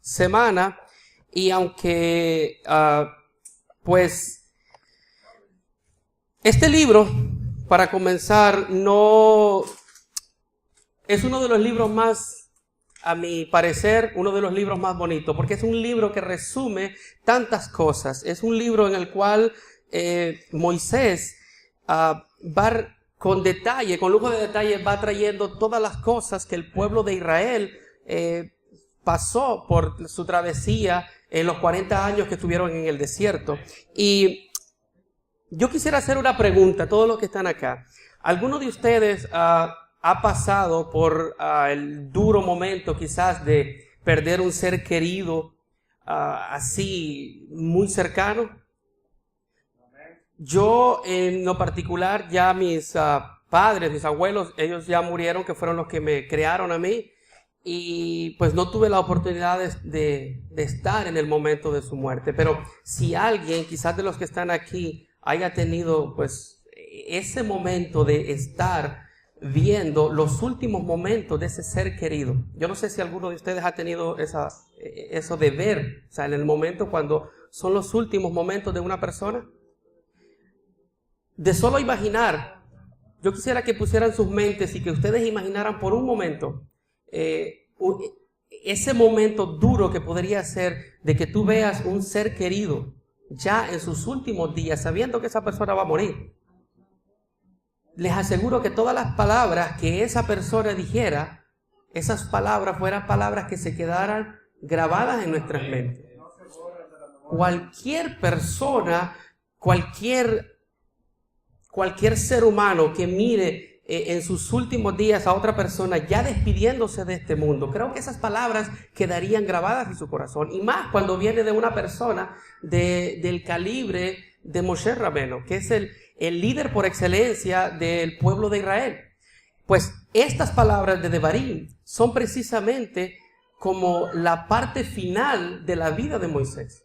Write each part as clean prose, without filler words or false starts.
semana y aunque pues este libro, para comenzar, no es uno de los libros más, a mi parecer, uno de los libros más bonitos, porque es un libro que resume tantas cosas. Es un libro en el cual Moisés va con detalle, con lujo de detalle, va trayendo todas las cosas que el pueblo de Israel pasó por su travesía en los 40 años que estuvieron en el desierto. Y yo quisiera hacer una pregunta a todos los que están acá. ¿Alguno de ustedes ha pasado por el duro momento quizás de perder un ser querido así muy cercano? Yo en lo particular, ya mis padres, mis abuelos, ellos ya murieron, que fueron los que me crearon a mí, y pues no tuve la oportunidad de estar en el momento de su muerte. Pero si alguien, quizás de los que están aquí, haya tenido pues ese momento de estar viendo los últimos momentos de ese ser querido. Yo no sé si alguno de ustedes ha tenido eso de ver, o sea, en el momento cuando son los últimos momentos de una persona. De solo imaginar, yo quisiera que pusieran sus mentes y que ustedes imaginaran por un momento ese momento duro que podría ser de que tú veas un ser querido ya en sus últimos días, sabiendo que esa persona va a morir. Les aseguro que todas las palabras que esa persona dijera, esas palabras fueran palabras que se quedaran grabadas en nuestras mentes. Cualquier persona, cualquier ser humano que mire en sus últimos días a otra persona ya despidiéndose de este mundo, creo que esas palabras quedarían grabadas en su corazón. Y más cuando viene de una persona del calibre de Moshe Rabbeinu, que es el líder por excelencia del pueblo de Israel. Pues estas palabras de Devarim son precisamente como la parte final de la vida de Moisés.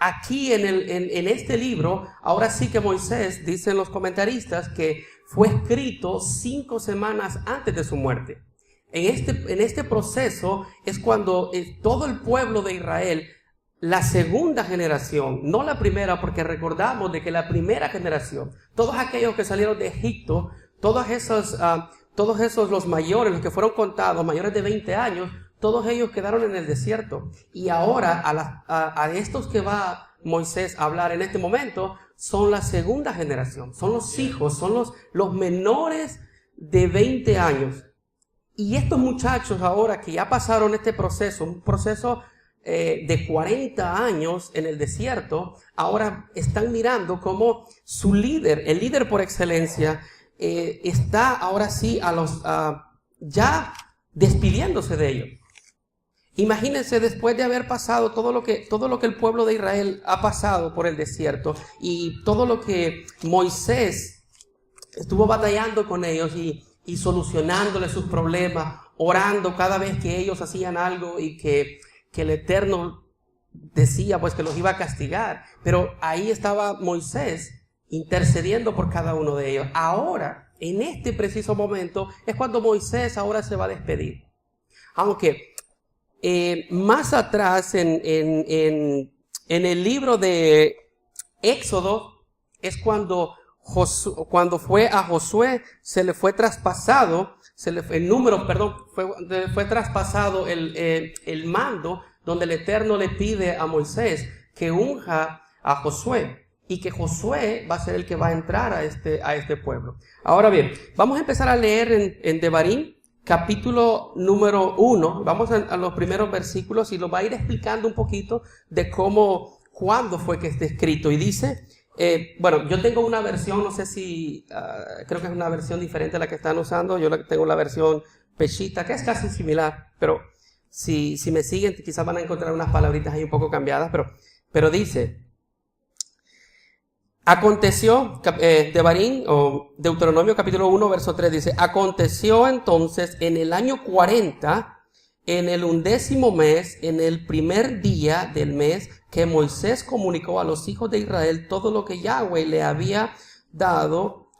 Aquí en este libro, ahora sí que Moisés, dicen los comentaristas, que fue escrito 5 semanas antes de su muerte. En este proceso es cuando todo el pueblo de Israel, la segunda generación, no la primera, porque recordamos de que la primera generación, todos aquellos que salieron de Egipto, todos esos los mayores, los que fueron contados, mayores de 20 años, todos ellos quedaron en el desierto. Y ahora a estos que va Moisés a hablar en este momento son la segunda generación, son los hijos, son los menores de 20 años. Y estos muchachos ahora que ya pasaron este proceso, un proceso de 40 años en el desierto, ahora están mirando cómo su líder, el líder por excelencia, está ahora sí ya despidiéndose de ellos. Imagínense, después de haber pasado todo lo que el pueblo de Israel ha pasado por el desierto y todo lo que Moisés estuvo batallando con ellos y solucionándoles sus problemas, orando cada vez que ellos hacían algo y que el Eterno decía pues que los iba a castigar. Pero ahí estaba Moisés intercediendo por cada uno de ellos. Ahora, en este preciso momento, es cuando Moisés ahora se va a despedir. Aunque más atrás en el libro de Éxodo es cuando fue a Josué, se le fue traspasado, fue traspasado el mando, donde el Eterno le pide a Moisés que unja a Josué y que Josué va a ser el que va a entrar a este pueblo. Ahora bien, vamos a empezar a leer en Devarim, capítulo número 1, vamos a los primeros versículos y lo va a ir explicando un poquito de cuándo fue que esté escrito. Y dice, yo tengo una versión, no sé si, creo que es una versión diferente a la que están usando. Yo tengo la versión Peshita, que es casi similar, pero si me siguen quizás van a encontrar unas palabritas ahí un poco cambiadas, pero dice: aconteció, Devarim o Deuteronomio capítulo 1 verso 3 dice: aconteció entonces en el año 40, en el 11º mes, en el primer día del mes, que Moisés comunicó a los hijos de Israel todo lo que Yahweh le había dado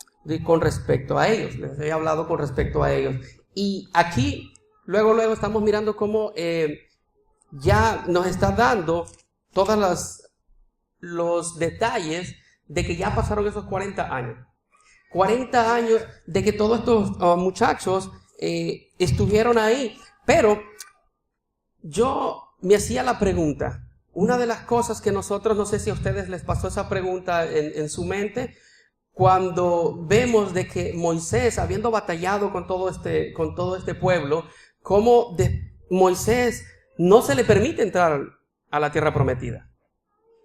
con respecto a ellos. Les había hablado con respecto a ellos. Y aquí, luego estamos mirando cómo ya nos está dando todos los detalles de que ya pasaron esos 40 años. 40 años de que todos estos muchachos estuvieron ahí. Pero yo me hacía la pregunta, una de las cosas que nosotros, no sé si a ustedes les pasó esa pregunta en su mente, cuando vemos de que Moisés, habiendo batallado con todo este pueblo, cómo Moisés no se le permite entrar a la tierra prometida.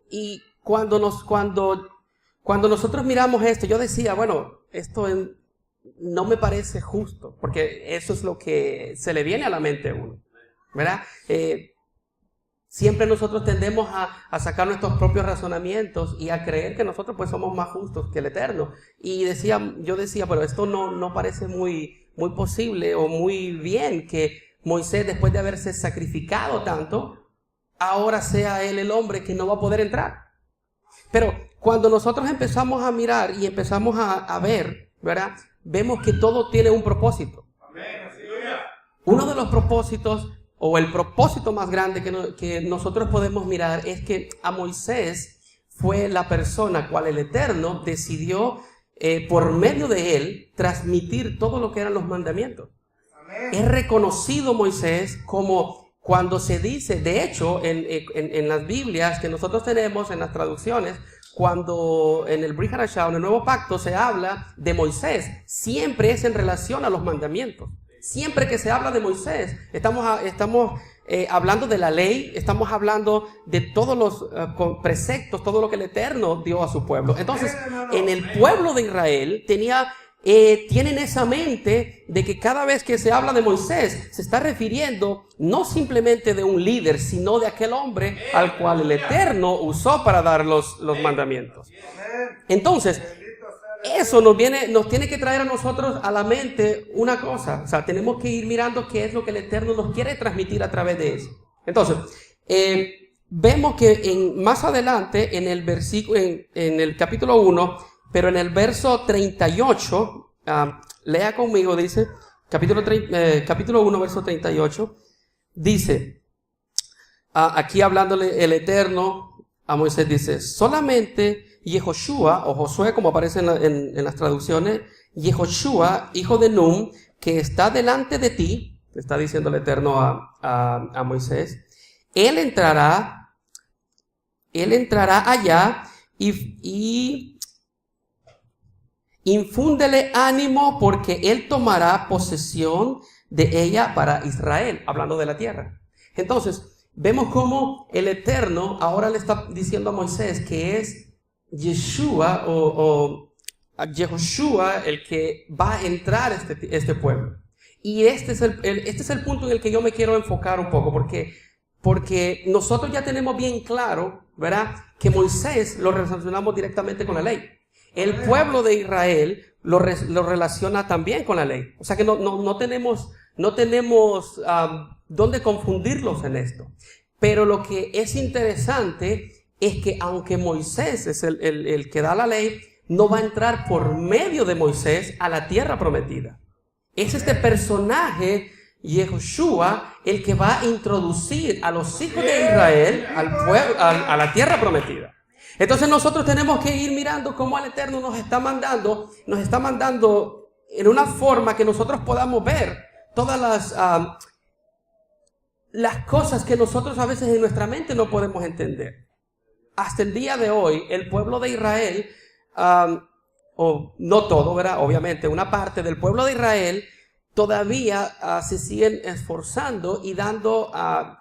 Y cuando nosotros miramos esto, yo decía, bueno, esto no me parece justo, porque eso es lo que se le viene a la mente a uno, ¿verdad? Siempre nosotros tendemos a sacar nuestros propios razonamientos y a creer que nosotros pues somos más justos que el Eterno. Y yo decía, pero esto no parece muy posible o muy bien que Moisés, después de haberse sacrificado tanto, ahora sea él el hombre que no va a poder entrar. Pero cuando nosotros empezamos a mirar y empezamos a ver, ¿verdad? Vemos que todo tiene un propósito. Uno de los propósitos, o el propósito más grande que nosotros podemos mirar, es que a Moisés fue la persona cual el Eterno decidió, por medio de él, transmitir todo lo que eran los mandamientos. Es reconocido Moisés como, cuando se dice, de hecho, en las Biblias que nosotros tenemos, en las traducciones, cuando en el Brit Hadashah, en el Nuevo Pacto, se habla de Moisés, siempre es en relación a los mandamientos. Siempre que se habla de Moisés, estamos hablando de la ley, estamos hablando de todos los preceptos, todo lo que el Eterno dio a su pueblo. Entonces, en el pueblo de Israel tienen esa mente de que cada vez que se habla de Moisés, se está refiriendo no simplemente de un líder, sino de aquel hombre al cual el Eterno usó para dar los mandamientos. Entonces, eso nos tiene que traer a nosotros a la mente una cosa. O sea, tenemos que ir mirando qué es lo que el Eterno nos quiere transmitir a través de eso. Entonces, vemos que más adelante en el versículo, en el capítulo 1, pero en el verso 38, lea conmigo, dice, capítulo 1, verso 38, dice, aquí hablándole el Eterno a Moisés, dice, solamente Yehoshua, o Josué, como aparece en las traducciones, Yehoshua, hijo de Nun, que está delante de ti, está diciendo el Eterno a Moisés, él entrará allá y infúndele ánimo, porque él tomará posesión de ella para Israel, hablando de la tierra. Entonces, vemos cómo el Eterno ahora le está diciendo a Moisés que es Yeshua o Yehoshua el que va a entrar este pueblo. Y este es el punto en el que yo me quiero enfocar un poco, porque nosotros ya tenemos bien claro, ¿verdad?, que Moisés lo relacionamos directamente con la ley. El pueblo de Israel lo relaciona también con la ley. O sea que no tenemos dónde confundirlos en esto. Pero lo que es interesante es que aunque Moisés es el que da la ley, no va a entrar por medio de Moisés a la tierra prometida. Es este personaje, Yehoshua, el que va a introducir a los hijos de Israel al pueblo, a la tierra prometida. Entonces nosotros tenemos que ir mirando cómo el Eterno nos está mandando en una forma que nosotros podamos ver todas las cosas que nosotros a veces en nuestra mente no podemos entender. Hasta el día de hoy, el pueblo de Israel, o no todo, ¿verdad? Obviamente, una parte del pueblo de Israel todavía se siguen esforzando y dando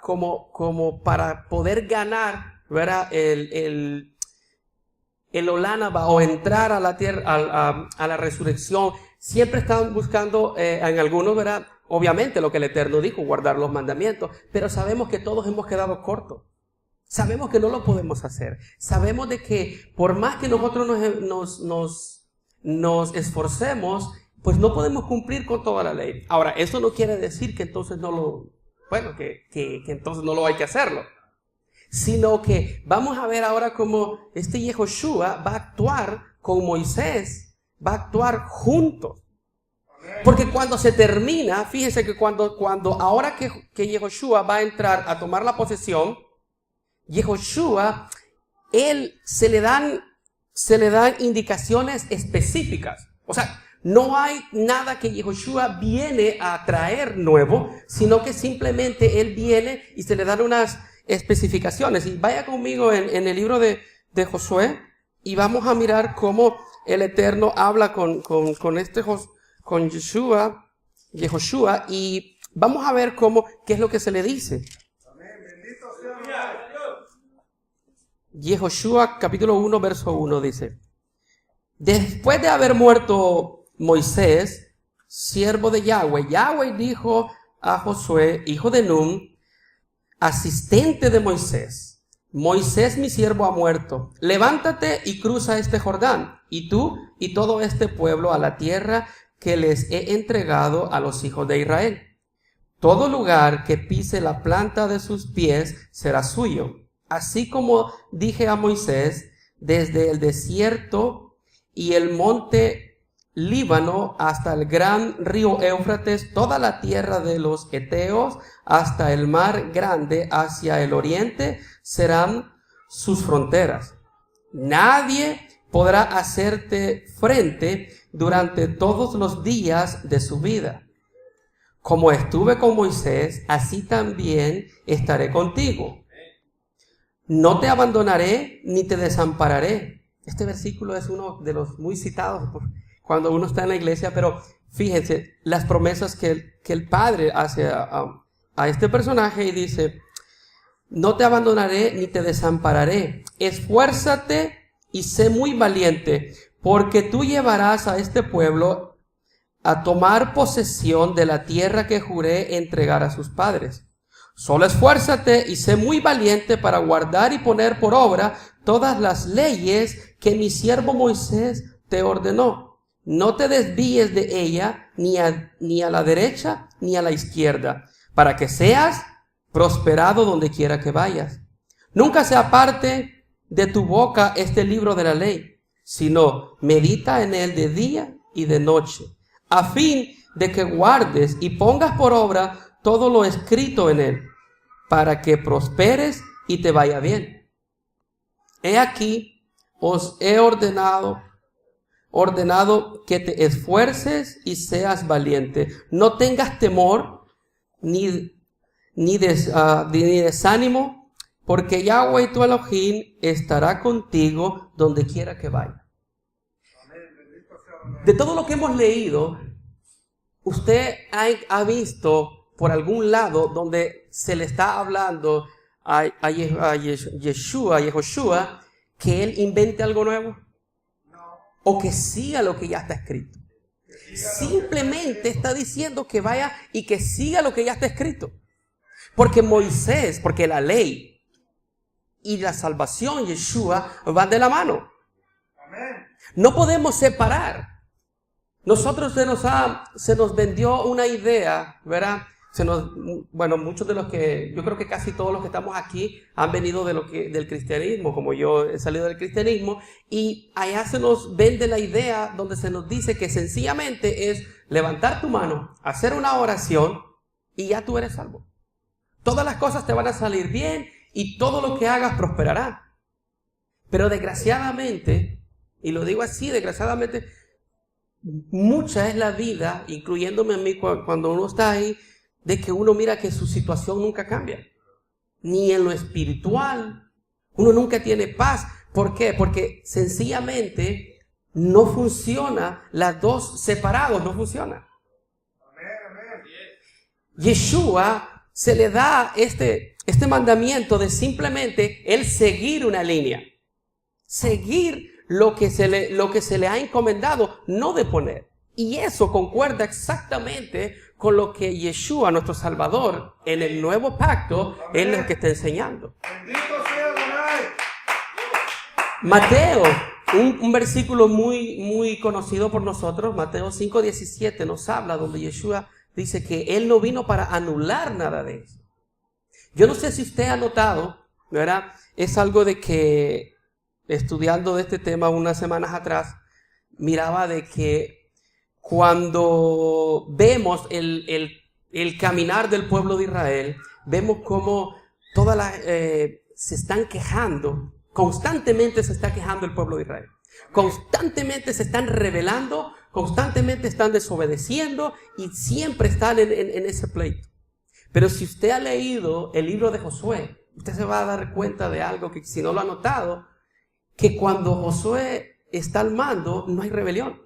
como para poder ganar, ¿verdad?, el Olanaba, o entrar a la tierra, a la resurrección. Siempre están buscando, en algunos, ¿verdad?, obviamente lo que el Eterno dijo, guardar los mandamientos, pero sabemos que todos hemos quedado cortos. Sabemos que no lo podemos hacer. Sabemos de que por más que nosotros nos esforcemos, pues no podemos cumplir con toda la ley. Ahora, eso no quiere decir que entonces que entonces no lo hay que hacerlo. Sino que vamos a ver ahora cómo este Yehoshua va a actuar con Moisés, va a actuar juntos. Porque cuando se termina, fíjense que ahora que Yehoshua va a entrar a tomar la posesión, Yehoshua, él se le dan indicaciones específicas. O sea, no hay nada que Yehoshua viene a traer nuevo, sino que simplemente él viene y se le dan unas especificaciones. Y vaya conmigo en el libro de Josué y vamos a mirar cómo el Eterno habla con Yehoshua, y vamos a ver qué es lo que se le dice. Yehoshua capítulo 1 verso 1 dice: después de haber muerto Moisés, siervo de Yahweh, Yahweh dijo a Josué, hijo de Nun, asistente de Moisés: Moisés mi siervo ha muerto, levántate y cruza este Jordán, y tú y todo este pueblo a la tierra que les he entregado a los hijos de Israel. Todo lugar que pise la planta de sus pies será suyo. Así como dije a Moisés, desde el desierto y el monte Líbano hasta el gran río Éufrates, toda la tierra de los heteos, hasta el mar grande hacia el oriente, serán sus fronteras. Nadie podrá hacerte frente durante todos los días de su vida. Como estuve con Moisés, así también estaré contigo. No te abandonaré ni te desampararé. Este versículo es uno de los muy citados cuando uno está en la iglesia, pero fíjense las promesas que el Padre hace a este personaje y dice: no te abandonaré ni te desampararé. Esfuérzate y sé muy valiente, porque tú llevarás a este pueblo a tomar posesión de la tierra que juré entregar a sus padres. Solo esfuérzate y sé muy valiente para guardar y poner por obra todas las leyes que mi siervo Moisés te ordenó. No te desvíes de ella ni a la derecha ni a la izquierda, para que seas prosperado donde quiera que vayas. Nunca se aparte de tu boca este libro de la ley, sino medita en él de día y de noche, a fin de que guardes y pongas por obra todo lo escrito en él, para que prosperes y te vaya bien. He aquí, os he ordenado que te esfuerces y seas valiente. No tengas temor ni desánimo, porque Yahweh tu Elohim estará contigo donde quiera que vaya. De todo lo que hemos leído, usted ha visto por algún lado donde se le está hablando a Yehoshua, que él invente algo nuevo o que siga lo que ya está escrito. Simplemente está diciendo que vaya y que siga lo que ya está escrito. Porque porque la ley y la salvación, Yeshua, van de la mano. No podemos separar. Nosotros se nos vendió una idea, ¿verdad? Muchos de los yo creo que casi todos los que estamos aquí han venido del cristianismo, como yo he salido del cristianismo, y allá se nos vende la idea donde se nos dice que sencillamente es levantar tu mano, hacer una oración y ya tú eres salvo. Todas las cosas te van a salir bien y todo lo que hagas prosperará. Pero desgraciadamente, y lo digo así, desgraciadamente, mucha es la vida, incluyéndome a mí cuando uno está ahí, de que uno mira que su situación nunca cambia. Ni en lo espiritual. Uno nunca tiene paz. ¿Por qué? Porque sencillamente no funciona. Las dos separados no funcionan. Yeshua se le da este mandamiento de simplemente él seguir una línea. Seguir lo que se le ha encomendado, no de poner. Y eso concuerda exactamente con lo que Yeshua, nuestro Salvador, en el nuevo pacto, es lo que está enseñando. Mateo, un versículo muy, muy conocido por nosotros, Mateo 5:17, nos habla donde Yeshua dice que Él no vino para anular nada de eso. Yo no sé si usted ha notado, ¿verdad? Es algo de que, estudiando de este tema unas semanas atrás, miraba de que cuando vemos el caminar del pueblo de Israel, vemos cómo se están quejando, constantemente se está quejando el pueblo de Israel. Constantemente se están rebelando, constantemente están desobedeciendo y siempre están en ese pleito. Pero si usted ha leído el libro de Josué, usted se va a dar cuenta de algo que si no lo ha notado, que cuando Josué está al mando no hay rebelión.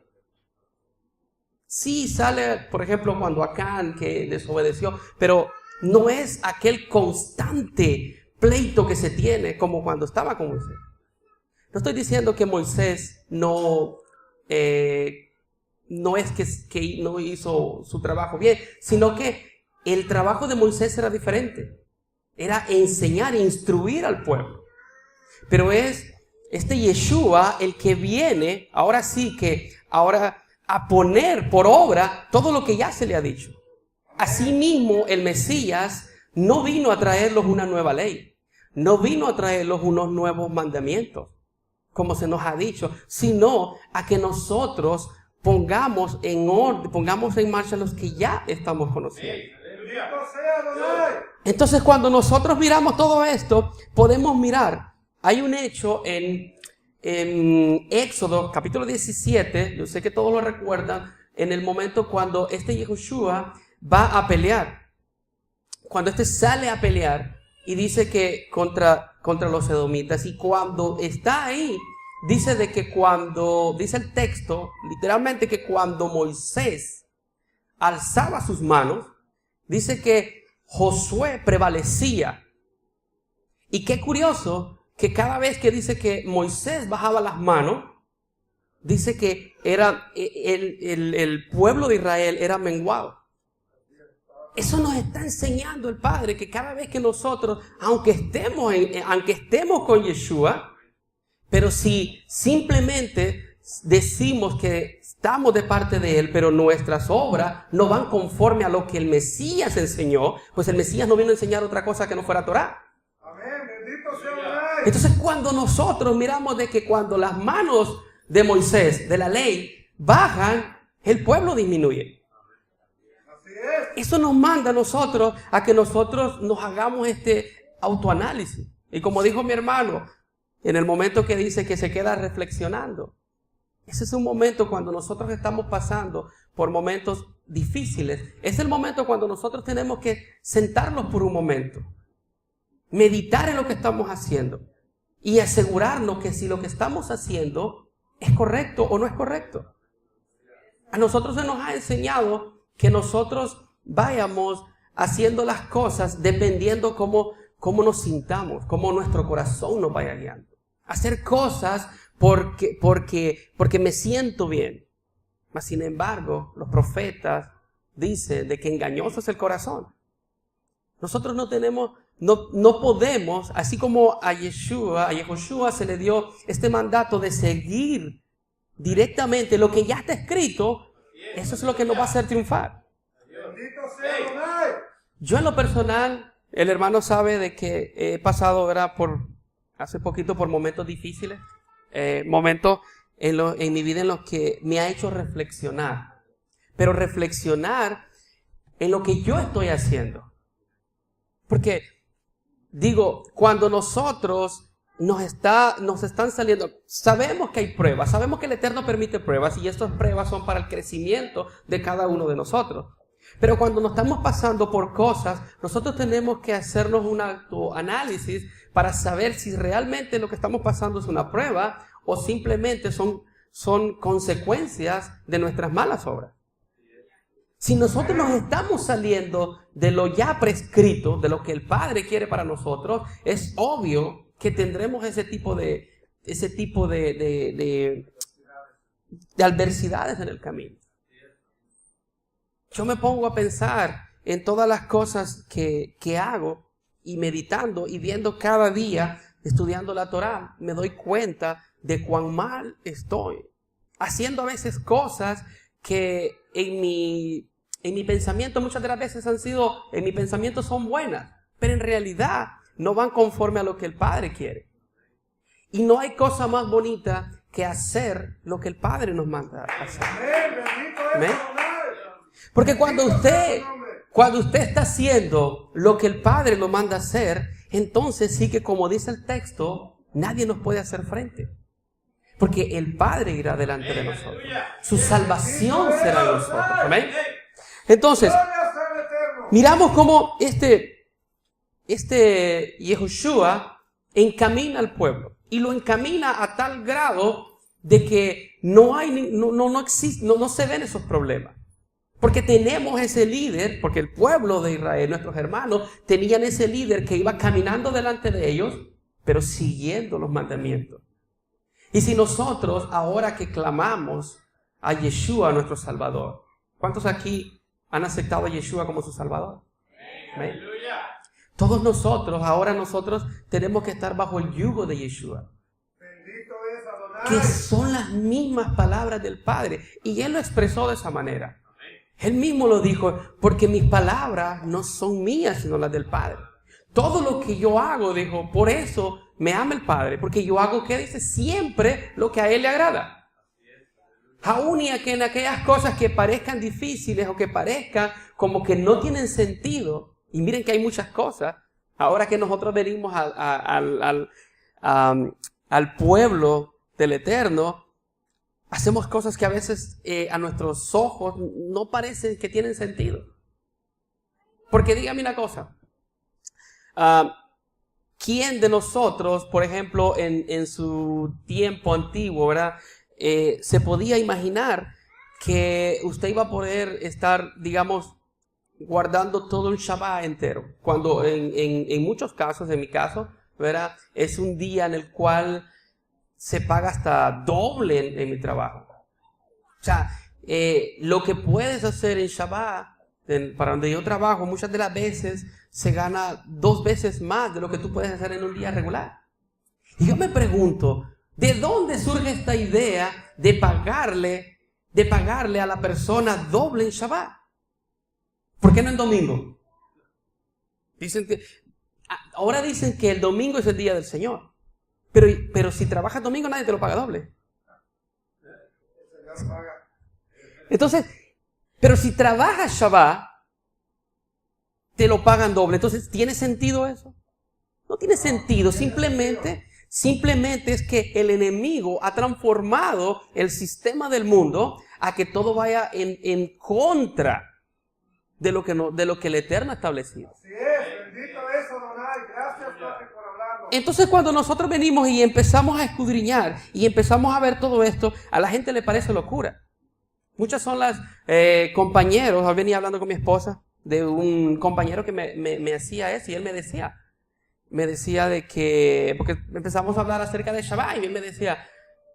Sí sale, por ejemplo, cuando Acán que desobedeció, pero no es aquel constante pleito que se tiene como cuando estaba con Moisés. No estoy diciendo que Moisés no es que no hizo su trabajo bien, sino que el trabajo de Moisés era diferente. Era enseñar e instruir al pueblo. Pero es este Yeshua el que viene, ahora sí que, ahora a poner por obra todo lo que ya se le ha dicho. Asimismo, el Mesías no vino a traerlos una nueva ley. No vino a traerlos unos nuevos mandamientos, como se nos ha dicho, sino a que nosotros pongamos en orden, pongamos en marcha los que ya estamos conociendo. Entonces, cuando nosotros miramos todo esto, podemos mirar, hay un hecho en Éxodo, capítulo 17, yo sé que todos lo recuerdan, en el momento cuando este Yehoshua va a pelear, cuando este sale a pelear y dice que contra los edomitas, y cuando está ahí, dice dice el texto, literalmente que cuando Moisés alzaba sus manos, dice que Josué prevalecía. Y qué curioso que cada vez que dice que Moisés bajaba las manos, dice que era el pueblo de Israel era menguado. Eso nos está enseñando el Padre, que cada vez que nosotros, aunque estemos con Yeshua, pero si simplemente decimos que estamos de parte de Él, pero nuestras obras no van conforme a lo que el Mesías enseñó, pues el Mesías no vino a enseñar otra cosa que no fuera Torah. Entonces, cuando nosotros miramos de que cuando las manos de Moisés, de la ley, bajan, el pueblo disminuye. Eso nos manda a nosotros a que nosotros nos hagamos este autoanálisis. Y como dijo mi hermano, en el momento que dice que se queda reflexionando, ese es un momento cuando nosotros estamos pasando por momentos difíciles. Es el momento cuando nosotros tenemos que sentarnos por un momento, meditar en lo que estamos haciendo y asegurarnos que si lo que estamos haciendo es correcto o no es correcto. A nosotros se nos ha enseñado que nosotros vayamos haciendo las cosas dependiendo cómo nos sintamos, cómo nuestro corazón nos vaya guiando. Hacer cosas porque me siento bien. Mas sin embargo, los profetas dicen de que engañoso es el corazón. Nosotros no podemos, así como a Yehoshua se le dio este mandato de seguir directamente lo que ya está escrito, eso es lo que nos va a hacer triunfar. Yo en lo personal, el hermano sabe de que he pasado, ¿verdad?, hace poquito por momentos difíciles, momentos en mi vida en los que me ha hecho reflexionar, pero reflexionar en lo que yo estoy haciendo. Porque digo, cuando nosotros nos están saliendo, sabemos que hay pruebas, sabemos que el Eterno permite pruebas y estas pruebas son para el crecimiento de cada uno de nosotros. Pero cuando nos estamos pasando por cosas, nosotros tenemos que hacernos un autoanálisis para saber si realmente lo que estamos pasando es una prueba o simplemente son consecuencias de nuestras malas obras. Si nosotros nos estamos saliendo de lo ya prescrito, de lo que el Padre quiere para nosotros, es obvio que tendremos ese tipo de adversidades en el camino. Yo me pongo a pensar en todas las cosas que hago y meditando y viendo cada día, estudiando la Torá, me doy cuenta de cuán mal estoy. Haciendo a veces cosas que en mi pensamiento muchas de las veces en mi pensamiento son buenas, pero en realidad no van conforme a lo que el Padre quiere. Y no hay cosa más bonita que hacer lo que el Padre nos manda a hacer. ¿Amén? Porque cuando usted está haciendo lo que el Padre lo manda a hacer, entonces sí que, como dice el texto, nadie nos puede hacer frente. Porque el Padre irá delante de nosotros. Su salvación será en nosotros. ¿Amén? Entonces, miramos cómo este Yehoshua encamina al pueblo. Y lo encamina a tal grado de que no se ven esos problemas. Porque tenemos ese líder, porque el pueblo de Israel, nuestros hermanos, tenían ese líder que iba caminando delante de ellos, pero siguiendo los mandamientos. Y si nosotros, ahora que clamamos a Yeshua, nuestro Salvador, ¿cuántos aquí han aceptado a Yeshua como su Salvador? Amén. Todos nosotros, ahora nosotros tenemos que estar bajo el yugo de Yeshua. Que son las mismas palabras del Padre. Y Él lo expresó de esa manera. Él mismo lo dijo, porque mis palabras no son mías, sino las del Padre. Todo lo que yo hago, dijo, por eso me ama el Padre, porque yo hago, ¿qué dice? Siempre lo que a Él le agrada. Aún y que en aquellas cosas que parezcan difíciles o que parezcan como que no tienen sentido, y miren que hay muchas cosas, ahora que nosotros venimos al pueblo del Eterno, hacemos cosas que a veces a nuestros ojos no parecen que tienen sentido. Porque dígame una cosa, ¿quién de nosotros, por ejemplo, en su tiempo antiguo, ¿verdad? Se podía imaginar que usted iba a poder estar, digamos, guardando todo el Shabbat entero? Cuando en muchos casos, en mi caso, ¿verdad? Es un día en el cual se paga hasta doble en mi trabajo. O sea, lo que puedes hacer en Shabbat, para donde yo trabajo, muchas de las veces se gana 2 veces más de lo que tú puedes hacer en un día regular. Y yo me pregunto, ¿de dónde surge esta idea de pagarle a la persona doble en Shabbat? ¿Por qué no en domingo? Ahora dicen que el domingo es el día del Señor. Pero si trabajas domingo, nadie te lo paga doble. Entonces, pero si trabajas Shabbat, te lo pagan doble. Entonces, ¿tiene sentido eso? No tiene sentido. Simplemente es que el enemigo ha transformado el sistema del mundo a que todo vaya en contra de lo que el Eterno ha establecido. Así es, bendito eso, Donay. Gracias, Padre, por hablarnos. Entonces, cuando nosotros venimos y empezamos a escudriñar y empezamos a ver todo esto, a la gente le parece locura. Muchas son las compañeros. Hoy venía hablando con mi esposa de un compañero que me hacía eso, y él me decía de que, porque empezamos a hablar acerca de Shabbat, y él me decía,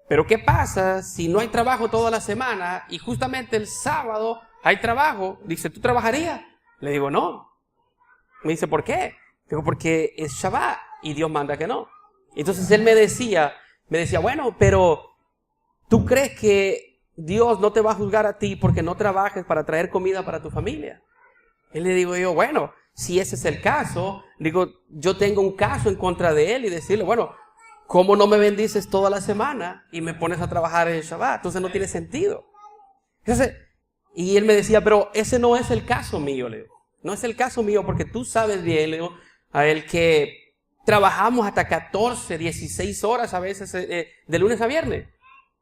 pero ¿qué pasa si no hay trabajo toda la semana y justamente el sábado hay trabajo? Dice, ¿tú trabajarías? Le digo, no. Me dice, ¿por qué? Digo, porque es Shabbat y Dios manda que no. Entonces él me decía, bueno, pero ¿tú crees que Dios no te va a juzgar a ti porque no trabajes para traer comida para tu familia? Y le digo yo, bueno, si ese es el caso, digo, yo tengo un caso en contra de él y decirle, bueno, ¿cómo no me bendices toda la semana y me pones a trabajar en el Shabbat? Entonces no tiene sentido. Entonces, y él me decía, pero ese no es el caso mío, le digo. No es el caso mío porque tú sabes bien, le digo, a él que trabajamos hasta 14, 16 horas a veces de lunes a viernes.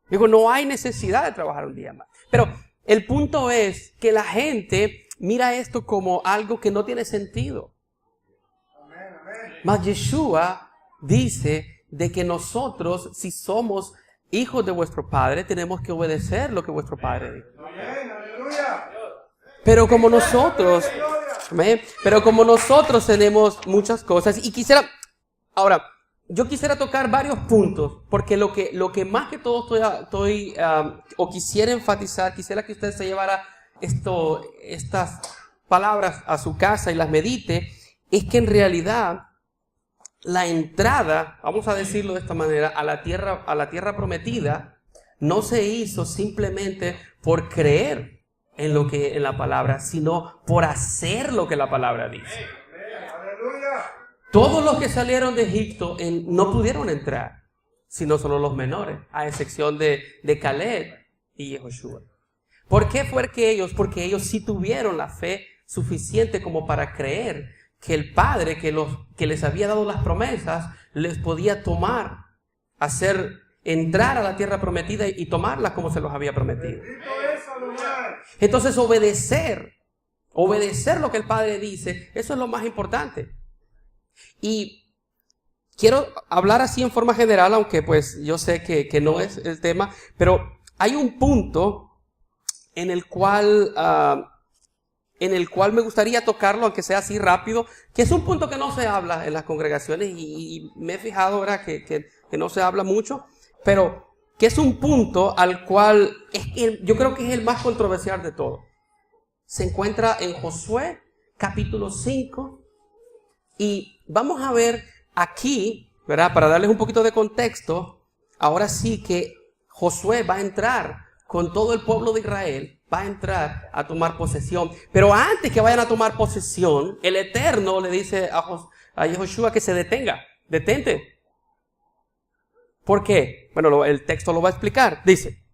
Digo, no hay necesidad de trabajar un día más. Pero el punto es que la gente mira esto como algo que no tiene sentido. Amén, amén. Mas Yeshua dice de que nosotros, si somos hijos de vuestro Padre, tenemos que obedecer lo que vuestro Padre dice. Amén, aleluya. Pero como nosotros tenemos muchas cosas, y yo quisiera tocar varios puntos, porque lo que más que todo o quisiera enfatizar, quisiera que usted se llevara estas palabras a su casa y las medite, es que en realidad la entrada, vamos a decirlo de esta manera, a la tierra prometida, no se hizo simplemente por creer en la palabra, sino por hacer lo que la palabra dice. Aleluya. Todos los que salieron de Egipto no pudieron entrar. sino solo los menores, a excepción de Caleb y Josué. ¿Por qué fue que ellos? Porque ellos sí tuvieron la fe suficiente como para creer que el Padre que les había dado las promesas les podía tomar, entrar a la tierra prometida y tomarla como se los había prometido. Entonces obedecer lo que el Padre dice, eso es lo más importante. Y quiero hablar así en forma general, aunque pues yo sé que no es el tema, pero hay un punto en el cual me gustaría tocarlo, aunque sea así rápido, que es un punto que no se habla en las congregaciones y me he fijado ahora que no se habla mucho, pero que es un punto al cual yo creo que es el más controversial de todo. Se encuentra en Josué capítulo 5 y vamos a ver aquí, ¿verdad? Para darles un poquito de contexto, ahora sí que Josué va a entrar con todo el pueblo de Israel, va a entrar a tomar posesión. Pero antes que vayan a tomar posesión, el Eterno le dice a Yehoshua que se detenga. Detente. ¿Por qué? Bueno, el texto lo va a explicar. Dice,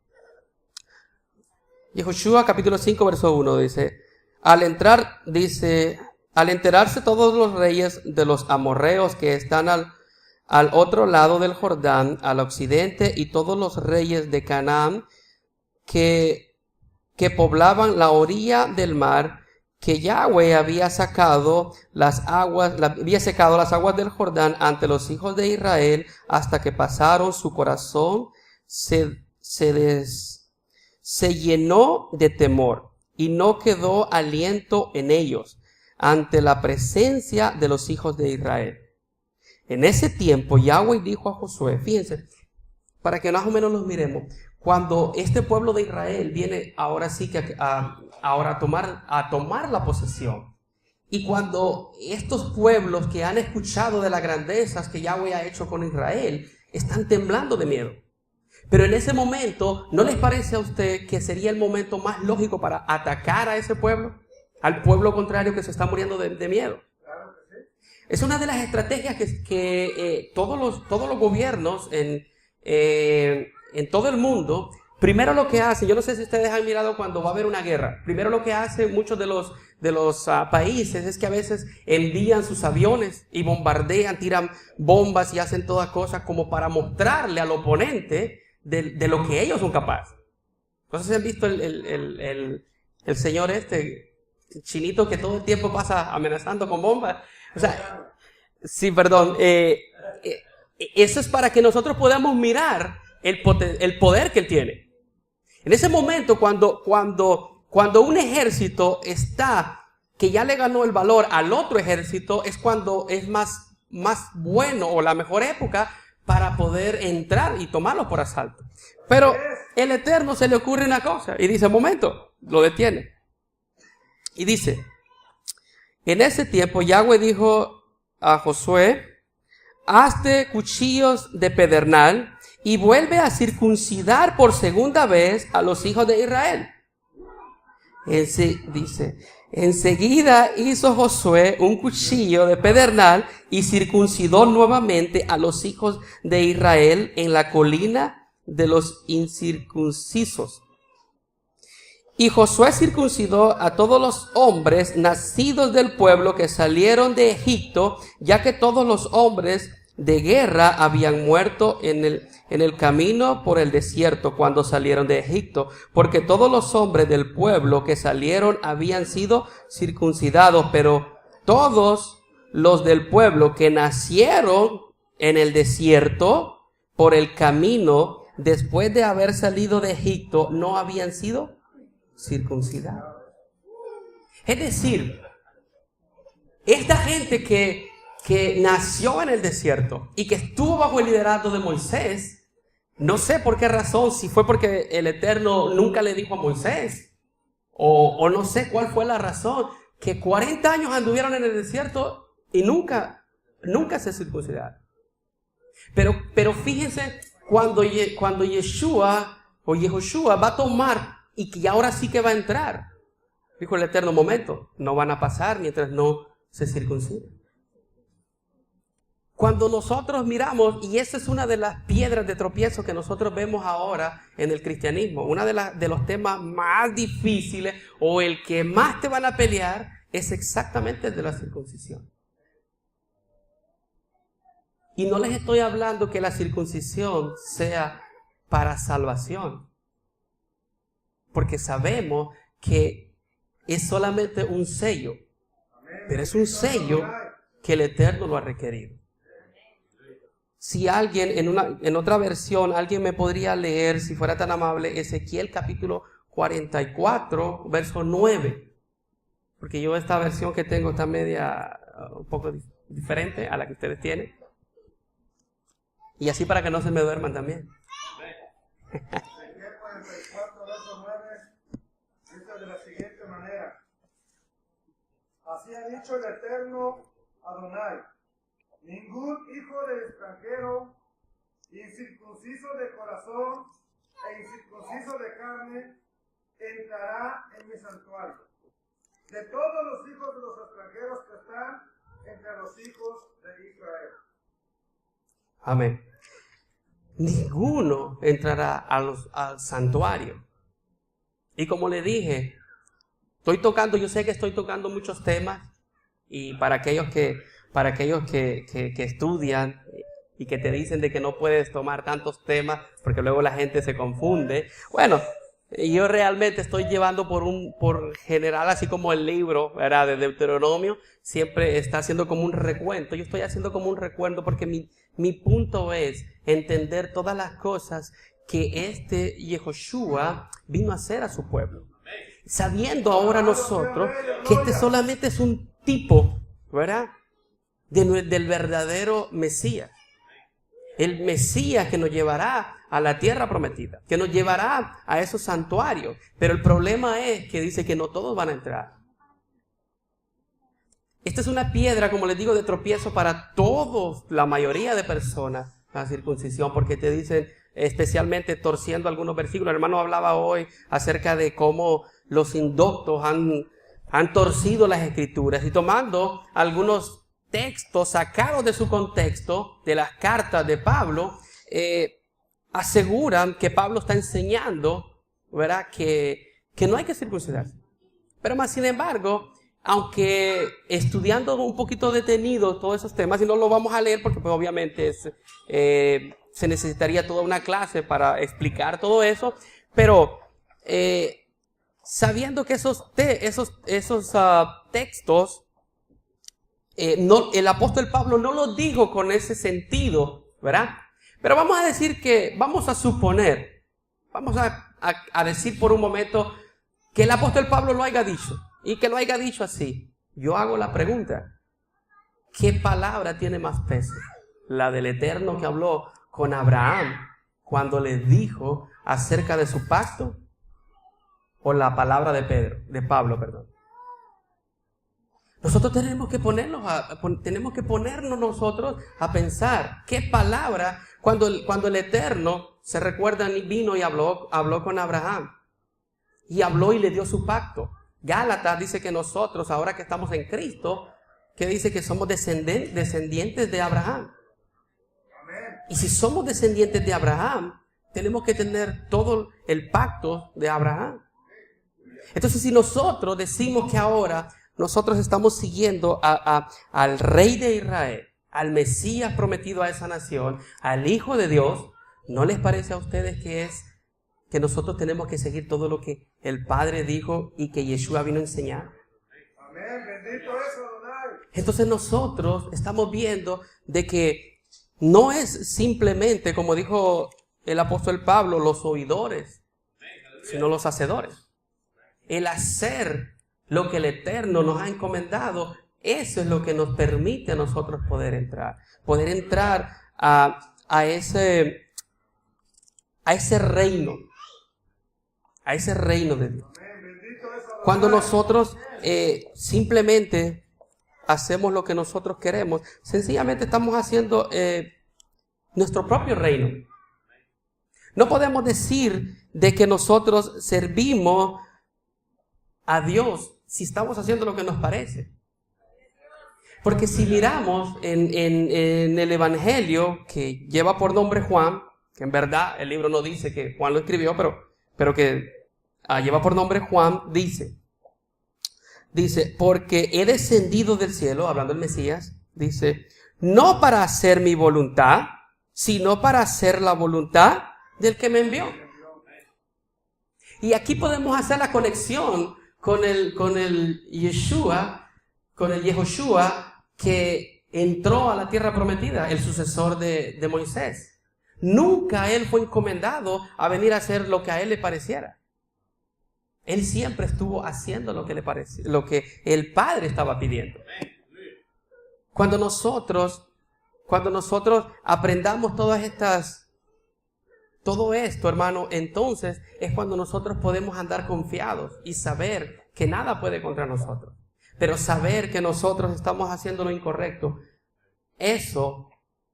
Yehoshua capítulo 5 verso 1 dice, al enterarse todos los reyes de los amorreos que están al otro lado del Jordán, al occidente, y todos los reyes de Canaán que poblaban la orilla del mar, que Yahweh había secado las aguas del Jordán ante los hijos de Israel hasta que pasaron, su corazón se llenó de temor y no quedó aliento en ellos ante la presencia de los hijos de Israel. En ese tiempo Yahweh dijo a Josué, fíjense, para que más o menos los miremos, cuando este pueblo de Israel viene ahora sí que a tomar la posesión, y cuando estos pueblos que han escuchado de las grandezas que Yahweh ha hecho con Israel, están temblando de miedo. Pero en ese momento, ¿no les parece a usted que sería el momento más lógico para atacar a ese pueblo? Al pueblo contrario que se está muriendo de miedo. Es una de las estrategias que todos los gobiernos en todo el mundo, primero lo que hacen, yo no sé si ustedes han mirado cuando va a haber una guerra, primero lo que hacen muchos de los países es que a veces envían sus aviones y bombardean, tiran bombas y hacen todas cosas como para mostrarle al oponente de lo que ellos son capaces. Entonces han visto el señor chinito que todo el tiempo pasa amenazando con bombas. O sea, sí, perdón, eso es para que nosotros podamos mirar el poder que él tiene. En ese momento, cuando un ejército que ya le ganó el valor al otro ejército, es cuando es más bueno o la mejor época para poder entrar y tomarlo por asalto. Pero el Eterno se le ocurre una cosa y dice, momento, lo detiene. Y dice, en ese tiempo Yahweh dijo a Josué, hazte cuchillos de pedernal y vuelve a circuncidar por segunda vez a los hijos de Israel. Dice, enseguida hizo Josué un cuchillo de pedernal y circuncidó nuevamente a los hijos de Israel en la colina de los incircuncisos. Y Josué circuncidó a todos los hombres nacidos del pueblo que salieron de Egipto, ya que todos los hombres de guerra habían muerto en el camino por el desierto cuando salieron de Egipto, porque todos los hombres del pueblo que salieron habían sido circuncidados, pero todos los del pueblo que nacieron en el desierto por el camino después de haber salido de Egipto no habían sido circuncidados. Es decir, esta gente que nació en el desierto y que estuvo bajo el liderazgo de Moisés, no sé por qué razón, si fue porque el Eterno nunca le dijo a Moisés, o no sé cuál fue la razón, que 40 años anduvieron en el desierto y nunca se circuncidaron. Pero fíjense, cuando Yehoshua va a tomar y que ahora sí que va a entrar, dijo el Eterno, momento, no van a pasar mientras no se circunciden. Cuando nosotros miramos, y esa es una de las piedras de tropiezo que nosotros vemos ahora en el cristianismo, una de los temas más difíciles o el que más te van a pelear es exactamente el de la circuncisión. Y no les estoy hablando que la circuncisión sea para salvación, porque sabemos que es solamente un sello, pero es un sello que el Eterno lo ha requerido. Si alguien, en otra versión, alguien me podría leer, si fuera tan amable, Ezequiel capítulo 44, verso 9. Porque yo esta versión que tengo está media, un poco diferente a la que ustedes tienen. Y así para que no se me duerman también. Ezequiel 44, verso 9, dice de la siguiente manera: así ha dicho el Eterno Adonai: ningún hijo de extranjero, incircunciso de corazón e incircunciso de carne, entrará en mi santuario. De todos los hijos de los extranjeros que están entre los hijos de Israel. Amén. Ninguno entrará al santuario. Y como le dije, yo sé que estoy tocando muchos temas, y para aquellos que estudian y que te dicen de que no puedes tomar tantos temas porque luego la gente se confunde. Bueno, yo realmente estoy llevando por general, así como el libro, ¿verdad?, de Deuteronomio, siempre está haciendo como un recuento. Yo estoy haciendo como un recuento porque mi punto es entender todas las cosas que Yehoshua vino a hacer a su pueblo. Sabiendo ahora nosotros que este solamente es un tipo, ¿verdad?, del verdadero Mesías. El Mesías que nos llevará a la tierra prometida, que nos llevará a esos santuarios. Pero el problema es que dice que no todos van a entrar. Esta es una piedra, como les digo, de tropiezo para todos, la mayoría de personas, la circuncisión, porque te dicen, especialmente torciendo algunos versículos. El hermano hablaba hoy acerca de cómo los indoctos han torcido las escrituras y tomando algunos textos sacados de su contexto, de las cartas de Pablo, aseguran que Pablo está enseñando, ¿verdad?, que no hay que circuncidarse. Pero más sin embargo, aunque estudiando un poquito detenido todos esos temas, y no lo vamos a leer porque pues, obviamente se necesitaría toda una clase para explicar todo eso, pero sabiendo que esos textos, el apóstol Pablo no lo dijo con ese sentido, ¿verdad? Pero vamos a decir vamos a decir por un momento que el apóstol Pablo lo haya dicho, y que lo haya dicho así. Yo hago la pregunta: ¿qué palabra tiene más peso? ¿La del Eterno que habló con Abraham cuando le dijo acerca de su pacto? ¿O la palabra de Pablo? Nosotros tenemos que ponernos nosotros a pensar qué palabra, cuando el Eterno, se recuerda, vino y habló con Abraham, y habló y le dio su pacto. Gálatas dice que nosotros, ahora que estamos en Cristo, que dice que somos descendientes de Abraham. Y si somos descendientes de Abraham, tenemos que tener todo el pacto de Abraham. Entonces, si nosotros decimos que ahora nosotros estamos siguiendo al Rey de Israel, al Mesías prometido a esa nación, al Hijo de Dios, ¿no les parece a ustedes que nosotros tenemos que seguir todo lo que el Padre dijo y que Yeshua vino a enseñar? Amén, bendito es Adonai. Entonces nosotros estamos viendo de que no es simplemente, como dijo el apóstol Pablo, los oidores, sino los hacedores. El hacer lo que el Eterno nos ha encomendado, eso es lo que nos permite a nosotros poder entrar a ese reino, de Dios. Cuando nosotros simplemente hacemos lo que nosotros queremos, sencillamente estamos haciendo nuestro propio reino. No podemos decir de que nosotros servimos a Dios si estamos haciendo lo que nos parece. Porque si miramos en el Evangelio que lleva por nombre Juan, que en verdad el libro no dice que Juan lo escribió, pero que lleva por nombre Juan, dice, porque he descendido del cielo, hablando del Mesías, dice, no para hacer mi voluntad, sino para hacer la voluntad del que me envió. Y aquí podemos hacer la conexión con el Yehoshua que entró a la tierra prometida, el sucesor de Moisés. Nunca él fue encomendado a venir a hacer lo que a él le pareciera. Él siempre estuvo haciendo lo que le parecía, lo que el Padre estaba pidiendo. Cuando nosotros aprendamos todo esto, hermano, entonces es cuando nosotros podemos andar confiados y saber que nada puede contra nosotros. Pero saber que nosotros estamos haciendo lo incorrecto, eso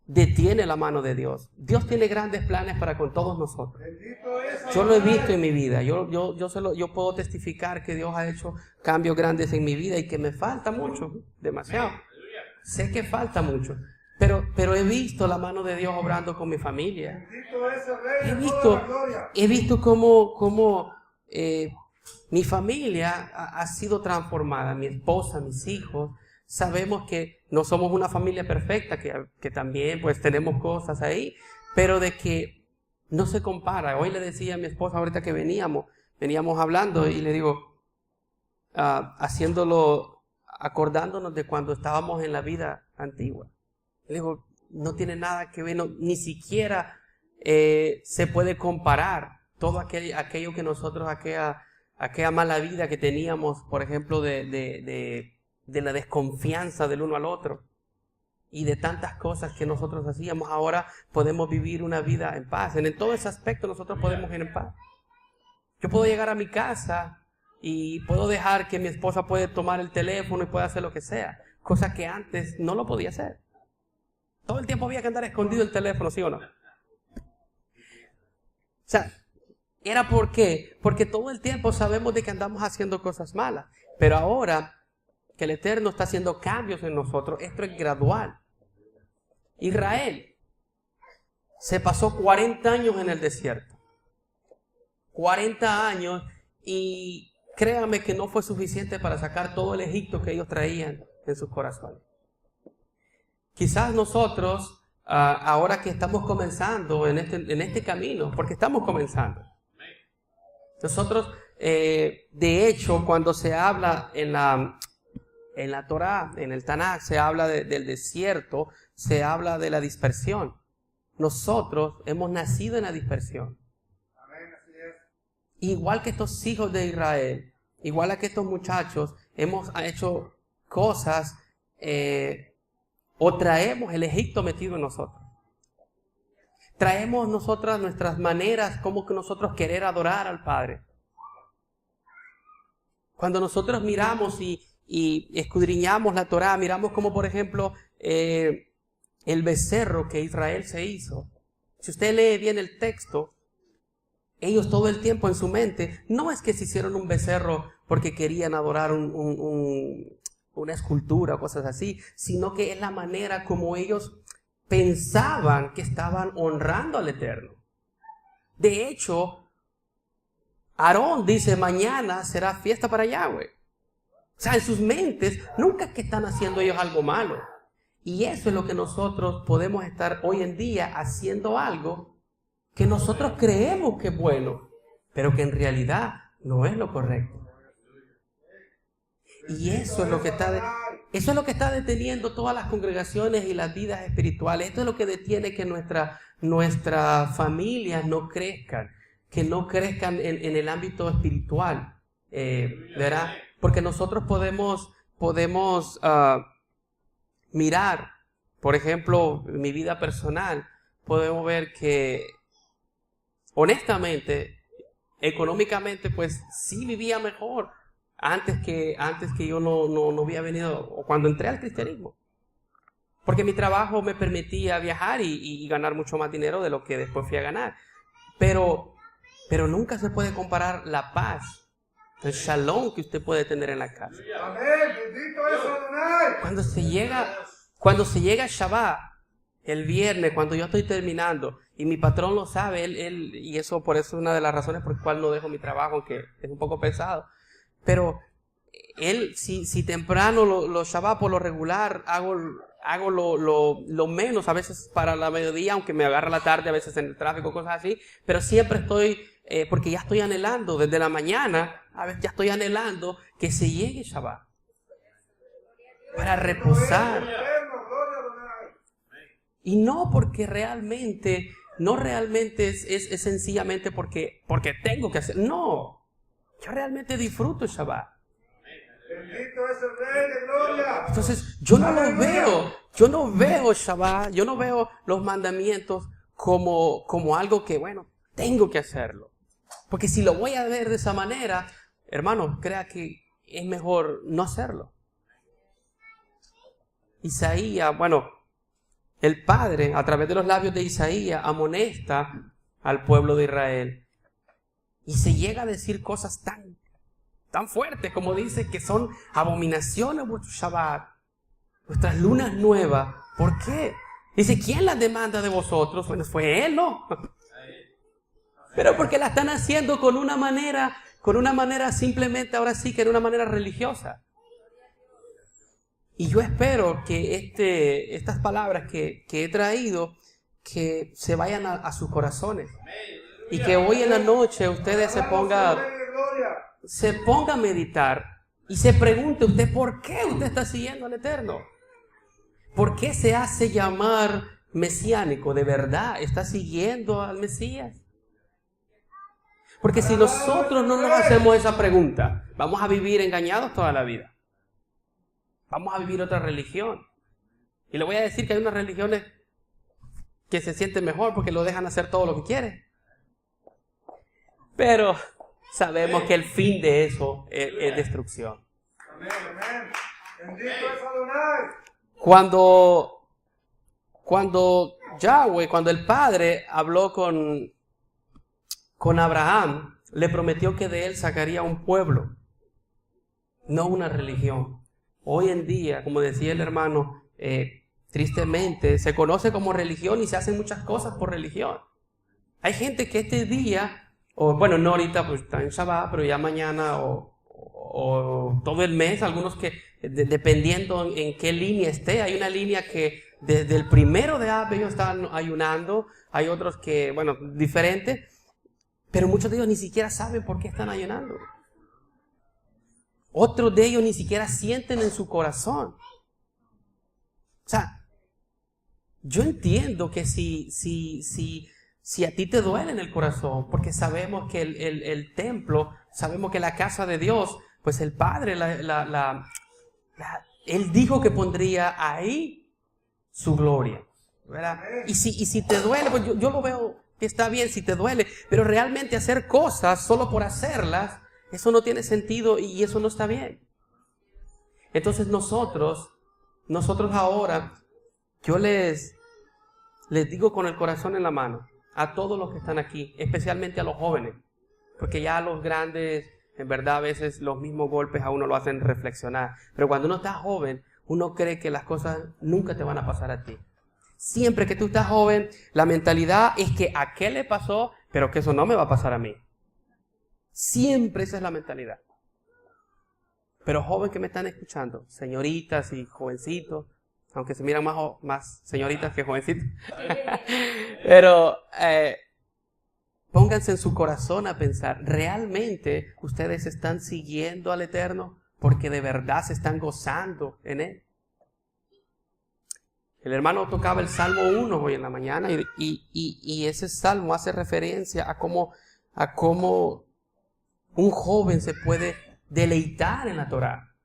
detiene la mano de Dios. Dios tiene grandes planes para con todos nosotros. Yo lo he visto en mi vida. Yo puedo testificar que Dios ha hecho cambios grandes en mi vida y que me falta mucho, demasiado. Sé que falta mucho, pero he visto la mano de Dios obrando con mi familia. He visto cómo mi familia ha sido transformada, mi esposa, mis hijos. Sabemos que no somos una familia perfecta, que también pues tenemos cosas ahí, pero de que no se compara. Hoy le decía a mi esposa, ahorita que veníamos hablando, y le digo, acordándonos de cuando estábamos en la vida antigua. Le digo, no tiene nada que ver, ni siquiera se puede comparar todo aquello que nosotros, aquella mala vida que teníamos, por ejemplo, de la desconfianza del uno al otro y de tantas cosas que nosotros hacíamos. Ahora podemos vivir una vida en paz. En todo ese aspecto nosotros podemos ir en paz. Yo puedo llegar a mi casa y puedo dejar que mi esposa puede tomar el teléfono y puede hacer lo que sea, cosa que antes no lo podía hacer. Todo el tiempo había que andar escondido el teléfono, ¿sí o no? O sea, ¿era por qué? Porque todo el tiempo sabemos de que andamos haciendo cosas malas. Pero ahora que el Eterno está haciendo cambios en nosotros, esto es gradual. Israel se pasó 40 años en el desierto. 40 años, y créanme que no fue suficiente para sacar todo el Egipto que ellos traían en sus corazones. Quizás nosotros, ahora que estamos comenzando en este camino, porque estamos comenzando, nosotros, de hecho, cuando se habla en la Torá, en el Tanaj, se habla del desierto, se habla de la dispersión. Nosotros hemos nacido en la dispersión. Igual que estos hijos de Israel, igual que estos muchachos, hemos hecho cosas, o traemos el Egipto metido en nosotros. Traemos nosotras nuestras maneras, como que nosotros querer adorar al Padre. Cuando nosotros miramos y escudriñamos la Torá, miramos como por ejemplo el becerro que Israel se hizo. Si usted lee bien el texto, ellos todo el tiempo en su mente, no es que se hicieron un becerro porque querían adorar una escultura o cosas así, sino que es la manera como ellos pensaban que estaban honrando al Eterno. De hecho, Aarón dice, mañana será fiesta para Yahweh. O sea, en sus mentes, nunca es que están haciendo ellos algo malo. Y eso es lo que nosotros podemos estar hoy en día haciendo algo que nosotros creemos que es bueno, pero que en realidad no es lo correcto. Y eso es lo que está deteniendo todas las congregaciones y las vidas espirituales. Esto es lo que detiene que nuestras familias no crezcan, que no crezcan en el ámbito espiritual, ¿verdad? Porque nosotros podemos mirar, por ejemplo, mi vida personal, podemos ver que honestamente, económicamente, pues sí vivía mejor antes que yo no había venido, o cuando entré al cristianismo. Porque mi trabajo me permitía viajar y ganar mucho más dinero de lo que después fui a ganar. Pero nunca se puede comparar la paz el shalom que usted puede tener en la casa. Amén. Bendito es Adonai. Cuando se llega Shabbat, el viernes, cuando yo estoy terminando, y mi patrón lo sabe, y eso por eso es una de las razones por las cuales no dejo mi trabajo, que es un poco pesado. Pero él, si temprano los Shabbat por lo regular hago lo menos, a veces para la mediodía, aunque me agarra la tarde, a veces en el tráfico, cosas así, pero siempre estoy, porque ya estoy anhelando, desde la mañana, a veces ya estoy anhelando que se llegue Shabbat, para reposar. Y no porque realmente, es sencillamente porque tengo que hacer, no, yo realmente disfruto el Shabbat. Bendito es el Rey de Gloria. Entonces, yo no veo Shabbat, yo no veo los mandamientos como algo que, bueno, tengo que hacerlo. Porque si lo voy a ver de esa manera, hermano, crea que es mejor no hacerlo. Isaías, bueno, el Padre, a través de los labios de Isaías, amonesta al pueblo de Israel. Y se llega a decir cosas tan fuertes como dice que son abominaciones vuestros Shabbat, vuestras lunas nuevas. ¿Por qué? Dice, ¿quién las demanda de vosotros? Bueno, fue Él, ¿no? Pero porque la están haciendo con una manera simplemente, ahora sí, que en una manera religiosa. Y yo espero que estas palabras que he traído, que se vayan a sus corazones. Y que hoy en la noche ustedes se pongan a meditar y se pregunte usted por qué usted está siguiendo al Eterno. ¿Por qué se hace llamar mesiánico? ¿De verdad está siguiendo al Mesías? Porque si nosotros no nos hacemos esa pregunta, vamos a vivir engañados toda la vida. Vamos a vivir otra religión. Y le voy a decir que hay unas religiones que se sienten mejor porque lo dejan hacer todo lo que quiere. Pero sabemos que el fin de eso es destrucción. Amén, amén. Bendito es Adonai. Cuando el Padre habló con Abraham, le prometió que de él sacaría un pueblo, no una religión. Hoy en día, como decía el hermano, tristemente se conoce como religión y se hacen muchas cosas por religión. Hay gente que este día, o bueno, no ahorita, pues está en Shabbat, pero ya mañana o todo el mes, algunos que, dependiendo en qué línea esté, hay una línea que desde el 1 de Ab ellos están ayunando, hay otros que, bueno, diferentes, pero muchos de ellos ni siquiera saben por qué están ayunando. Otros de ellos ni siquiera sienten en su corazón. O sea, yo entiendo que si a ti te duele en el corazón, porque sabemos que el templo, sabemos que la casa de Dios, pues el Padre, Él dijo que pondría ahí su gloria, ¿verdad? Y si te duele, pues yo lo veo que está bien si te duele, pero realmente hacer cosas solo por hacerlas, eso no tiene sentido y eso no está bien. Entonces nosotros ahora, yo les digo con el corazón en la mano, a todos los que están aquí, especialmente a los jóvenes, porque ya a los grandes, en verdad a veces los mismos golpes a uno lo hacen reflexionar, pero cuando uno está joven, uno cree que las cosas nunca te van a pasar a ti. Siempre que tú estás joven, la mentalidad es que a qué le pasó, pero que eso no me va a pasar a mí. Siempre esa es la mentalidad. Pero joven que me están escuchando, señoritas y jovencitos, aunque se miran más señoritas que jovencitos, pero pónganse en su corazón a pensar, ¿realmente ustedes están siguiendo al Eterno porque de verdad se están gozando en Él? El hermano tocaba el Salmo 1 hoy en la mañana y ese salmo hace referencia a cómo un joven se puede deleitar en la Torá.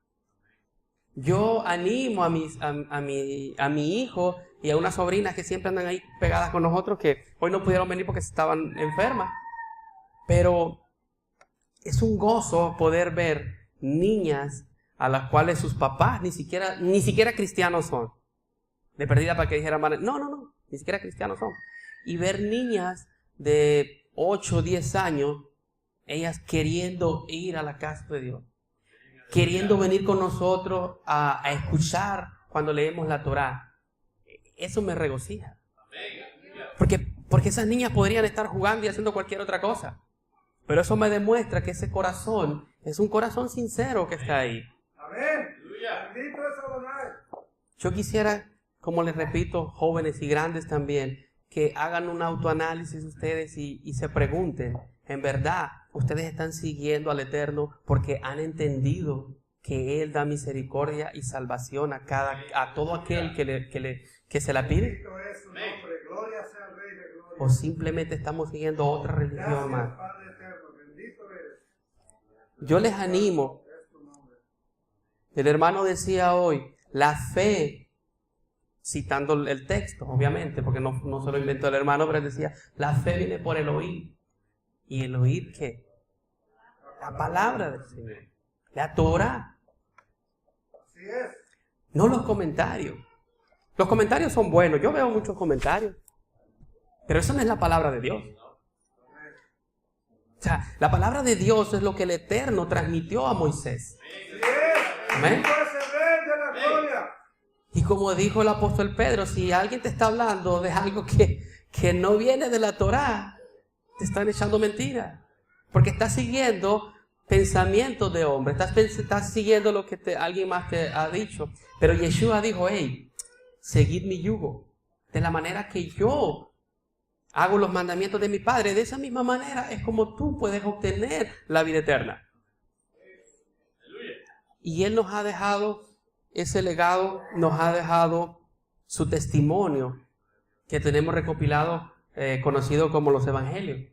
Yo animo a mi hijo y a unas sobrinas que siempre andan ahí pegadas con nosotros, que hoy no pudieron venir porque estaban enfermas. Pero es un gozo poder ver niñas a las cuales sus papás ni siquiera cristianos son. De perdida para que dijeran, no, ni siquiera cristianos son. Y ver niñas de 8 o 10 años ellas queriendo ir a la casa de Dios, queriendo venir con nosotros a escuchar cuando leemos la Torá. Eso me regocija. Porque esas niñas podrían estar jugando y haciendo cualquier otra cosa. Pero eso me demuestra que ese corazón es un corazón sincero que está ahí. Amén. Bendito es Adonai. Yo quisiera, como les repito, jóvenes y grandes también, que hagan un autoanálisis ustedes y se pregunten, ¿en verdad ustedes están siguiendo al Eterno porque han entendido que Él da misericordia y salvación a todo aquel que se la pide? Bendito es su nombre. Gloria sea al Rey de Gloria. ¿O simplemente estamos siguiendo otra religión Gracias, más? Padre eterno. Bendito eres. Yo les animo. Es tu nombre. El hermano decía hoy, la fe, citando el texto, obviamente, porque no se lo inventó el hermano, pero él decía, la fe viene por el oír. ¿Y el oír qué? La palabra del Señor. La Torah. Así es. No los comentarios. Los comentarios son buenos. Yo veo muchos comentarios. Pero eso no es la palabra de Dios. O sea, la palabra de Dios es lo que el Eterno transmitió a Moisés. Así es. Amén. Bendito es el Rey de la Gloria. Y como dijo el apóstol Pedro, si alguien te está hablando de algo que no viene de la Torá, te están echando mentiras. Porque estás siguiendo pensamientos de hombre, estás siguiendo lo que alguien más te ha dicho. Pero Yeshua dijo, hey, seguid mi yugo. De la manera que yo hago los mandamientos de mi Padre, de esa misma manera es como tú puedes obtener la vida eterna. Y Él nos ha dejado ese legado, nos ha dejado su testimonio que tenemos recopilado, conocido como los evangelios.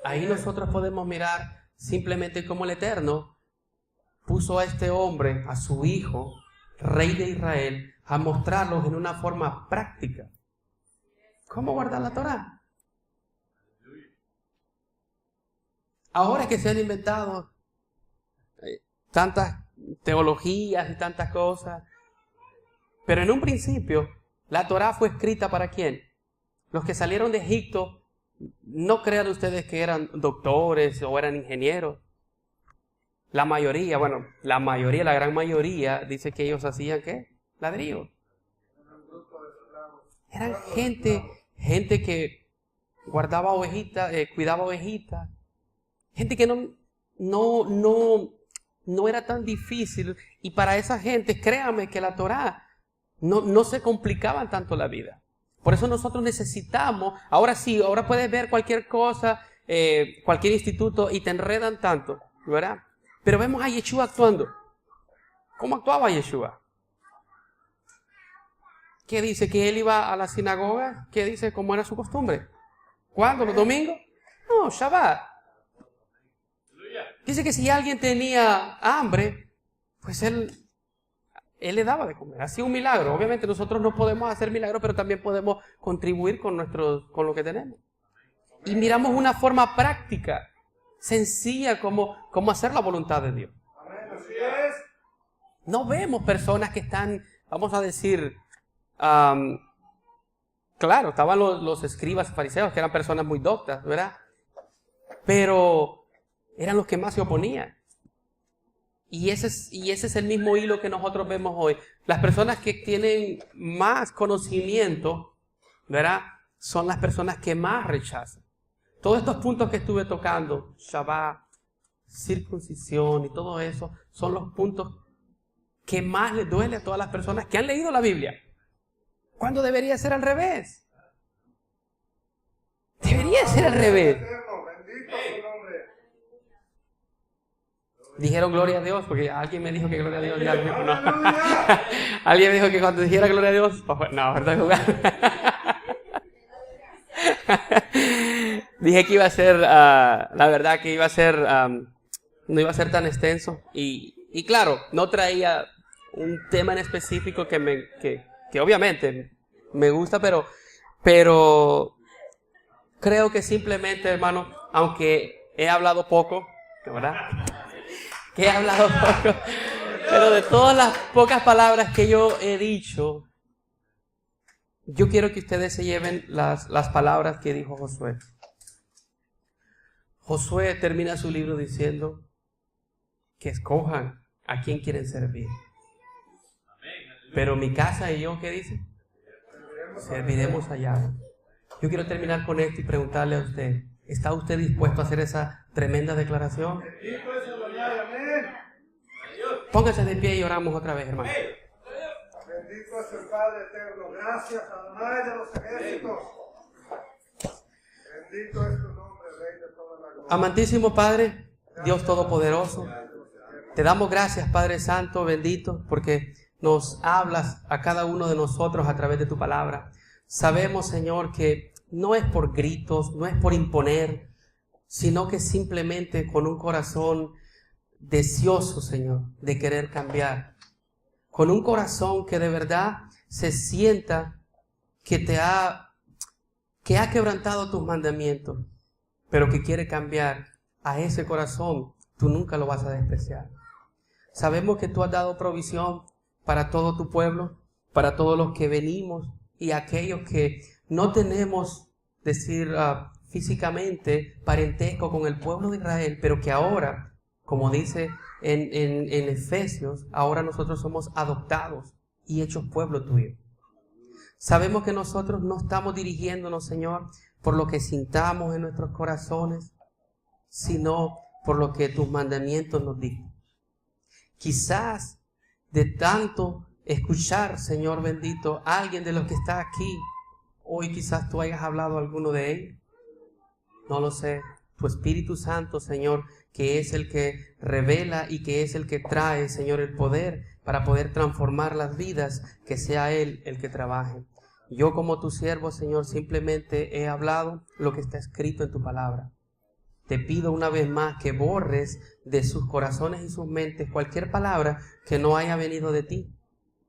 Ahí nosotros podemos mirar simplemente cómo el Eterno puso a este hombre, a su hijo, rey de Israel, a mostrarlos en una forma práctica. ¿Cómo guardar la Torá? Ahora que se han inventado tantas teologías y tantas cosas, pero en un principio la Torá fue escrita ¿para quién? Los que salieron de Egipto. No crean ustedes que eran doctores o eran ingenieros. La mayoría, la gran mayoría dice que ellos hacían ¿qué? Ladrillos. Eran gente que guardaba ovejitas, cuidaba ovejitas. Gente que no era tan difícil. Y para esa gente, créanme que la Torá no se complicaban tanto la vida. Por eso nosotros necesitamos, ahora puedes ver cualquier cosa, cualquier instituto y te enredan tanto, ¿verdad? Pero vemos a Yeshua actuando. ¿Cómo actuaba Yeshua? ¿Qué dice? ¿Que él iba a la sinagoga? ¿Qué dice? ¿Cómo era su costumbre? ¿Cuándo? ¿Los domingos? No, Shabbat. Dice que si alguien tenía hambre, pues él le daba de comer. Hacía un milagro. Obviamente nosotros no podemos hacer milagros, pero también podemos contribuir con lo que tenemos. Y miramos una forma práctica, sencilla, como hacer la voluntad de Dios. Amén. Así es. No vemos personas que están, vamos a decir, claro, estaban los escribas y fariseos, que eran personas muy doctas, ¿verdad? Pero eran los que más se oponían. Y ese es el mismo hilo que nosotros vemos hoy. Las personas que tienen más conocimiento, ¿verdad? Son las personas que más rechazan. Todos estos puntos que estuve tocando, Shabbat, circuncisión y todo eso, son los puntos que más les duele a todas las personas que han leído la Biblia. ¿Cuándo debería ser al revés? Debería ser al revés. Bendito su nombre. Dijeron gloria a Dios, porque alguien me dijo que gloria a Dios. Ya, no. Alguien me dijo que cuando dijera gloria a Dios, no, ¿verdad? Dije que iba a ser, la verdad que iba a ser, no iba a ser tan extenso. Y claro, no traía un tema en específico que obviamente me gusta, pero creo que simplemente, hermano, aunque he hablado poco, ¿verdad? Que he hablado poco, pero de todas las pocas palabras que yo he dicho, yo quiero que ustedes se lleven las palabras que dijo Josué. Josué termina su libro diciendo que escojan a quién quieren servir. Pero mi casa y yo, ¿qué dice? Serviremos allá. Yo quiero terminar con esto y preguntarle a usted, ¿está usted dispuesto a hacer esa tremenda declaración? Póngase de pie y oramos otra vez, hermano. Bendito es el Padre eterno. Gracias, Adonai de los ejércitos. Bendito es tu nombre, Rey de toda la gloria. Amantísimo Padre, Dios Todopoderoso, te damos gracias, Padre Santo, bendito, porque nos hablas a cada uno de nosotros a través de tu palabra. Sabemos, Señor, que no es por gritos, no es por imponer, sino que simplemente con un corazón deseoso, Señor, de querer cambiar. Con un corazón que de verdad se sienta que ha quebrantado tus mandamientos, pero que quiere cambiar. A ese corazón tú nunca lo vas a despreciar. Sabemos que tú has dado provisión para todo tu pueblo, para todos los que venimos y aquellos que no tenemos, físicamente parentesco con el pueblo de Israel, pero que ahora, como dice en Efesios, ahora nosotros somos adoptados y hechos pueblo tuyo. Sabemos que nosotros no estamos dirigiéndonos, Señor, por lo que sintamos en nuestros corazones, sino por lo que tus mandamientos nos dicen. Quizás de tanto escuchar, Señor bendito, a alguien de los que está aquí, hoy quizás tú hayas hablado a alguno de ellos. No lo sé. Tu Espíritu Santo, Señor, que es el que revela y que es el que trae, Señor, el poder para poder transformar las vidas, que sea Él el que trabaje. Yo como tu siervo, Señor, simplemente he hablado lo que está escrito en tu palabra. Te pido una vez más que borres de sus corazones y sus mentes cualquier palabra que no haya venido de ti,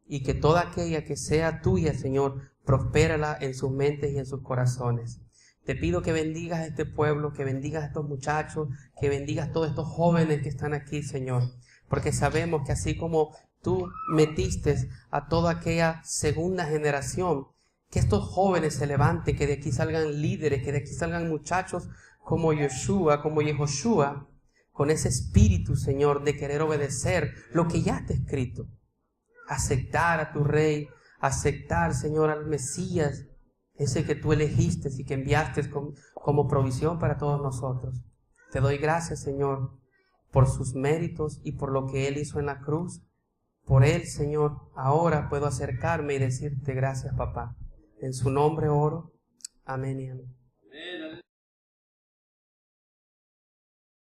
y que toda aquella que sea tuya, Señor, prospérala en sus mentes y en sus corazones. Te pido que bendigas a este pueblo, que bendigas a estos muchachos, que bendigas a todos estos jóvenes que están aquí, Señor, porque sabemos que así como tú metiste a toda aquella segunda generación, que estos jóvenes se levanten, que de aquí salgan líderes, que de aquí salgan muchachos como Yoshua, como Yehoshua, con ese espíritu, Señor, de querer obedecer lo que ya está escrito. Aceptar a tu Rey, aceptar, Señor, al Mesías, ese que tú elegiste y que enviaste como provisión para todos nosotros. Te doy gracias, Señor, por sus méritos y por lo que Él hizo en la cruz. Por Él, Señor, ahora puedo acercarme y decirte gracias, papá. En su nombre oro. Amén y amén.